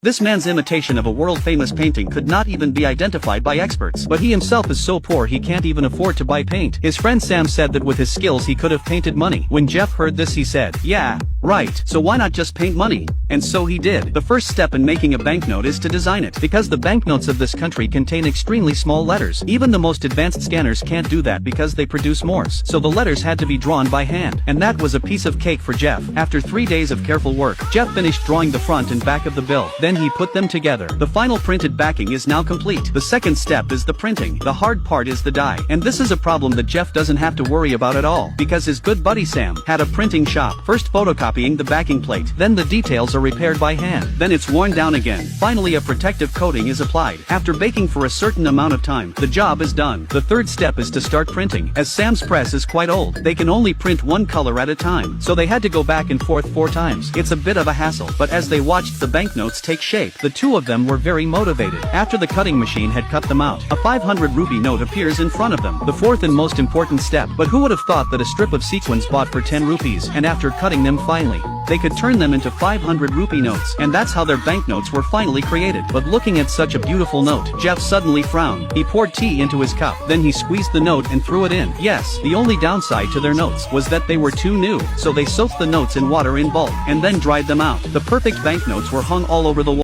This man's imitation of a world-famous painting could not even be identified by experts. But he himself is so poor he can't even afford to buy paint. His friend Sam said that with his skills he could have painted money. When Jeff heard this he said, "Yeah, right, so why not just paint money?" And so he did. The first step in making a banknote is to design it. Because the banknotes of this country contain extremely small letters. Even the most advanced scanners can't do that because they produce Morse. So the letters had to be drawn by hand. And that was a piece of cake for Jeff. After 3 days of careful work, Jeff finished drawing the front and back of the bill. Then he put them together. The final printed backing is now complete. The second step is the printing. The hard part is the die. And this is a problem that Jeff doesn't have to worry about at all. Because his good buddy Sam had a printing shop. First photocopying the backing plate. Then the details are repaired by hand. Then it's worn down again. Finally a protective coating is applied. After baking for a certain amount of time, the job is done. The third step is to start printing. As Sam's press is quite old, they can only print one color at a time. So they had to go back and forth 4 times. It's a bit of a hassle. But as they watched the banknotes take shape, the two of them were very motivated. After the cutting machine had cut them out, a 500 rupee note appears in front of them. The fourth and most important step. But who would have thought that a strip of sequins bought for 10 rupees, and after cutting them finely, they could turn them into 500 rupee notes. And that's how their banknotes were finally created. But looking at such a beautiful note, Jeff suddenly frowned. He poured tea into his cup. Then he squeezed the note and threw it in. Yes, the only downside to their notes was that they were too new. So they soaked the notes in water in bulk, and then dried them out. The perfect banknotes were hung all over the wall.